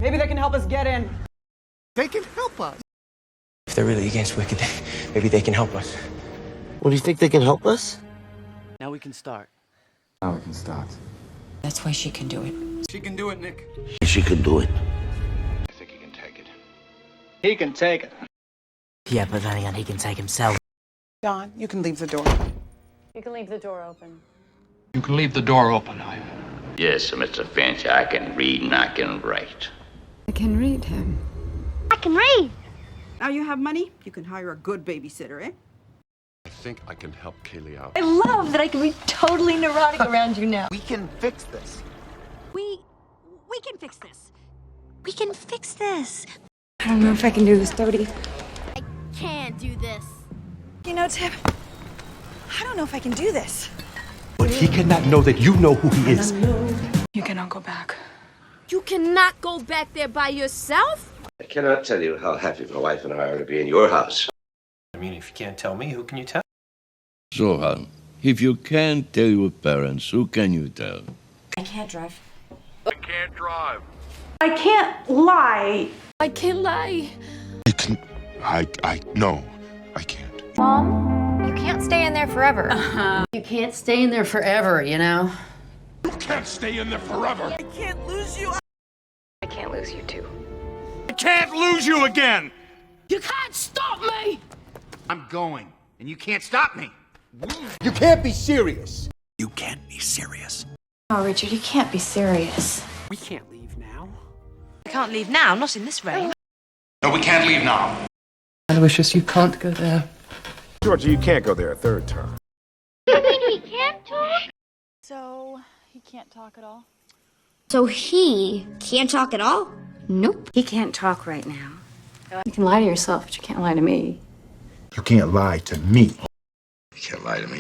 Maybe they can help us get in. They can help us. If they're really against Wicked, maybe they can help us. Well, do you think they can help us? Now we can start. Now we can start. That's why she can do it. She can do it, Nick. She can do it. I think he can take it. He can take it. Yeah, but then again, he can take himself. John, you can leave the door. You can leave the door open. You can leave the door open, Ivan. Yes, Mr. Finch, I can read and I can write. I can read him. I can read. Now you have money, you can hire a good babysitter, eh? I think I can help Kaylee out. I love that I can be totally neurotic around you now. We can fix this. We can fix this. We can fix this. I don't know if I can do this, 30. I can't do this. You know, Tim, I don't know if I can do this. But he cannot know that you know who he is. You cannot go back. You cannot go back there by yourself? I cannot tell you how happy my wife and I are to be in your house. I mean, if you can't tell me, who can you tell? Zohan, if you can't tell your parents, who can you tell? I can't drive. I can't drive. I can't lie. I can't lie. You can... No, I can't. Mom, you can't stay in there forever. You can't stay in there forever, you know? You can't stay in there forever. I can't lose you. I can't lose you too. I can't lose you again. You can't stop me! I'm going, and you can't stop me. You can't be serious. You can't be serious. Oh, Richard, you can't be serious. We can't leave now. I can't leave now, not in this rain. No, we can't leave now. Aloysius, you can't go there. Georgia, you can't go there a third time. He can't talk? So, he can't talk at all? So he can't talk at all? Nope. He can't talk right now. You can lie to yourself, but you can't lie to me. You can't lie to me. You can't lie to me.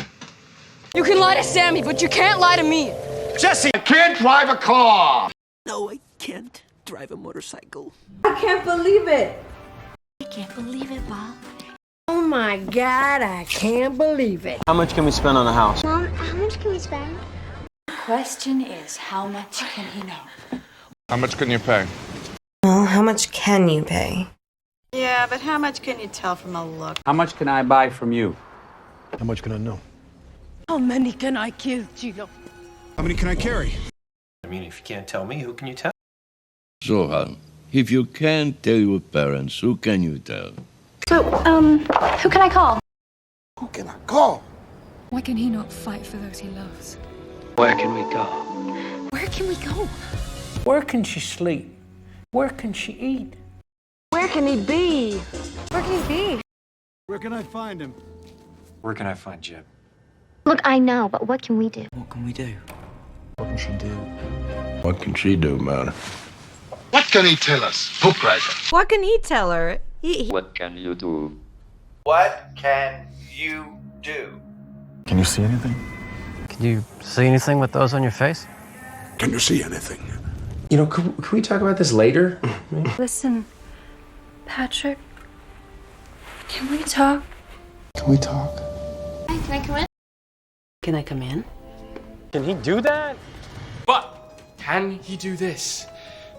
You can lie to Sammy, but you can't lie to me. Jesse, I can't drive a car. No, I can't drive a motorcycle. I can't believe it. I can't believe it, Bob. Oh my God, I can't believe it. How much can we spend on the house? Mom, how much can we spend? The question is, how much can he know? How much can you pay? Well, how much can you pay? Yeah, but how much can you tell from a look? How much can I buy from you? How much can I know? How many can I kill, Gino? How many can I carry? I mean, if you can't tell me, who can you tell? Zohan, if you can't tell your parents, who can you tell? So, who can I call? Who can I call? Why can he not fight for those he loves? Where can we go? Where can we go? Where can she sleep? Where can she eat? Where can he be? Where can he be? Where can I find him? Where can I find Jeb? Look, I know, but what can we do? What can we do? What can she do? What can she do about it? What can he tell us? Hoopreiser. What can he tell her? What can you do? What can you do? Can you see anything? Can you see anything with those on your face? Can you see anything? You know, can we talk about this later? Listen, Patrick, can we talk? Can we talk? Can I come in? Can I come in? Can he do that? But can he do this?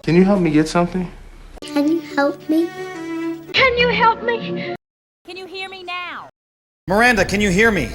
Can you help me get something? Can you help me? Can you help me? Can you hear me now? Miranda, can you hear me?